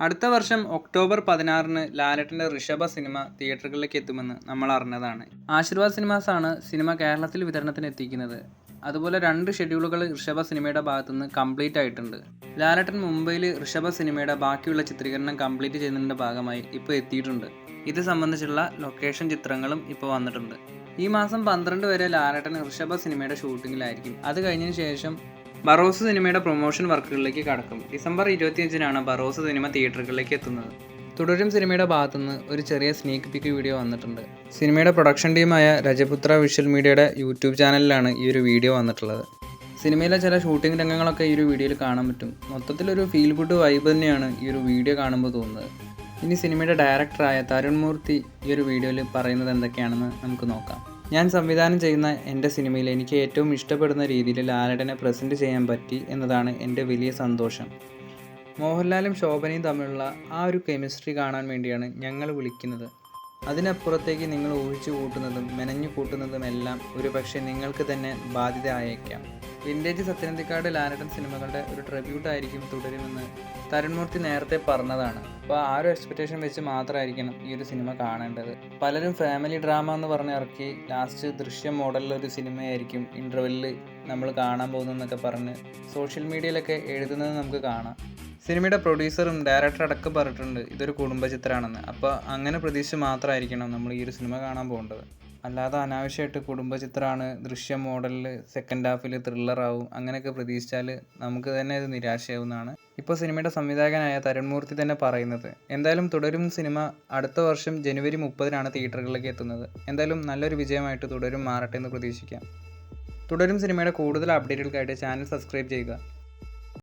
അടുത്ത വർഷം ഒക്ടോബർ 16-ന് ലാലേട്ടൻ്റെ ഋഷഭ സിനിമ തിയേറ്ററുകളിലേക്ക് എത്തുമെന്ന് നമ്മൾ അറിഞ്ഞതാണ്. ആശീർവാദ് സിനിമാസാണ് സിനിമ കേരളത്തിൽ വിതരണത്തിന് എത്തിക്കുന്നത്. അതുപോലെ 2 ഷെഡ്യൂളുകൾ ഋഷഭ സിനിമയുടെ ഭാഗത്തുനിന്ന് കംപ്ലീറ്റ് ആയിട്ടുണ്ട്. ലാലേട്ടൻ മുംബൈയിൽ ഋഷഭ സിനിമയുടെ ബാക്കിയുള്ള ചിത്രീകരണം കംപ്ലീറ്റ് ചെയ്യുന്നതിൻ്റെ ഭാഗമായി ഇപ്പോൾ എത്തിയിട്ടുണ്ട്. ഇത് സംബന്ധിച്ചുള്ള ലൊക്കേഷൻ ചിത്രങ്ങളും ഇപ്പോൾ വന്നിട്ടുണ്ട്. ഈ മാസം 12 വരെ ലാലേട്ടൻ ഋഷഭ സിനിമയുടെ ഷൂട്ടിങ്ങിലായിരിക്കും. അത് കഴിഞ്ഞതിന് ശേഷം ബറോസ് സിനിമയുടെ പ്രൊമോഷൻ വർക്കുകളിലേക്ക് കടക്കും. ഡിസംബർ 25-നാണ് ബറോസ് സിനിമ തിയേറ്ററുകളിലേക്ക് എത്തുന്നത്. തുടരും സിനിമയുടെ ഭാഗത്തുനിന്ന് ഒരു ചെറിയ സ്നീക്ക് പിക്ക് വീഡിയോ വന്നിട്ടുണ്ട്. സിനിമയുടെ പ്രൊഡക്ഷൻ ടീമായ രജപുത്ര വിഷ്വൽ മീഡിയയുടെ യൂട്യൂബ് ചാനലിലാണ് ഈ ഒരു വീഡിയോ വന്നിട്ടുള്ളത്. സിനിമയിലെ ചില ഷൂട്ടിംഗ് രംഗങ്ങളൊക്കെ ഈ ഒരു വീഡിയോയിൽ കാണാൻ പറ്റും. മൊത്തത്തിലൊരു ഫീൽ ഗുഡ് വൈബ് തന്നെയാണ് ഈ ഒരു വീഡിയോ കാണുമ്പോൾ തോന്നുന്നത്. ഇനി സിനിമയുടെ ഡയറക്ടറായ തരുൺ മൂർത്തി ഈ ഒരു വീഡിയോയിൽ പറയുന്നത് എന്തൊക്കെയാണെന്ന് നമുക്ക് നോക്കാം. ഞാൻ സംവിധാനം ചെയ്യുന്ന എൻ്റെ സിനിമയിൽ എനിക്ക് ഏറ്റവും ഇഷ്ടപ്പെടുന്ന രീതിയിൽ ലാലേട്ടനെ പ്രസൻറ്റ് ചെയ്യാൻ പറ്റി എന്നതാണ് എൻ്റെ വലിയ സന്തോഷം. മോഹൻലാലും ശോഭനയും തമ്മിലുള്ള ആ ഒരു കെമിസ്ട്രി കാണാൻ വേണ്ടിയാണ് ഞങ്ങൾ വിളിക്കുന്നത്. അതിനപ്പുറത്തേക്ക് നിങ്ങൾ ഊഹിച്ചു കൂട്ടുന്നതും മെനഞ്ഞു കൂട്ടുന്നതുമെല്ലാം ഒരു പക്ഷേ നിങ്ങൾക്ക് തന്നെ ബാധ്യത ആയേക്കാം. വിൻറ്റേജ് സത്യനന്ദിക്കാട് ലാലേട്ടൻ സിനിമകളുടെ ഒരു ട്രിബ്യൂട്ടായിരിക്കും തുടരുമെന്ന് തരുൺമൂർത്തി നേരത്തെ പറഞ്ഞതാണ്. അപ്പോൾ ആ ഒരു എക്സ്പെക്റ്റേഷൻ വെച്ച് മാത്രമായിരിക്കണം ഈ ഒരു സിനിമ കാണേണ്ടത്. പലരും ഫാമിലി ഡ്രാമ എന്ന് പറഞ്ഞ് ഇറക്കി ലാസ്റ്റ് ദൃശ്യം മോഡലിലൊരു സിനിമയായിരിക്കും ഇൻ്റർവെല്ലിൽ നമ്മൾ കാണാൻ പോകുന്നതെന്നൊക്കെ പറഞ്ഞ് സോഷ്യൽ മീഡിയയിലൊക്കെ എഴുതുന്നത് നമുക്ക് കാണാം. സിനിമയുടെ പ്രൊഡ്യൂസറും ഡയറക്ടർ അടക്കം പറഞ്ഞിട്ടുണ്ട് ഇതൊരു കുടുംബ ചിത്രമാണെന്ന്. അപ്പോൾ അങ്ങനെ പ്രതീക്ഷിച്ച് മാത്രമായിരിക്കണം നമ്മൾ ഈ ഒരു സിനിമ കാണാൻ പോകേണ്ടത്. അല്ലാതെ അനാവശ്യമായിട്ട് കുടുംബ ചിത്രമാണ്, ദൃശ്യം മോഡലിൽ സെക്കൻഡ് ഹാഫിൽ ത്രില്ലറാവും അങ്ങനെയൊക്കെ പ്രതീക്ഷിച്ചാൽ നമുക്ക് തന്നെ ഇത് നിരാശയാവുന്നതാണ് ഇപ്പോൾ സിനിമയുടെ സംവിധായകനായ തരുൺ മൂർത്തി തന്നെ പറയുന്നത്. എന്തായാലും തുടരും സിനിമ അടുത്ത വർഷം ജനുവരി 30-നാണ് തിയേറ്ററുകളിലേക്ക് എത്തുന്നത്. എന്തായാലും നല്ലൊരു വിജയമായിട്ട് തുടരും മാറട്ടെ എന്ന് പ്രതീക്ഷിക്കാം. തുടരും സിനിമയുടെ കൂടുതൽ അപ്ഡേറ്റുകൾക്കായിട്ട് ചാനൽ സബ്സ്ക്രൈബ് ചെയ്യുക.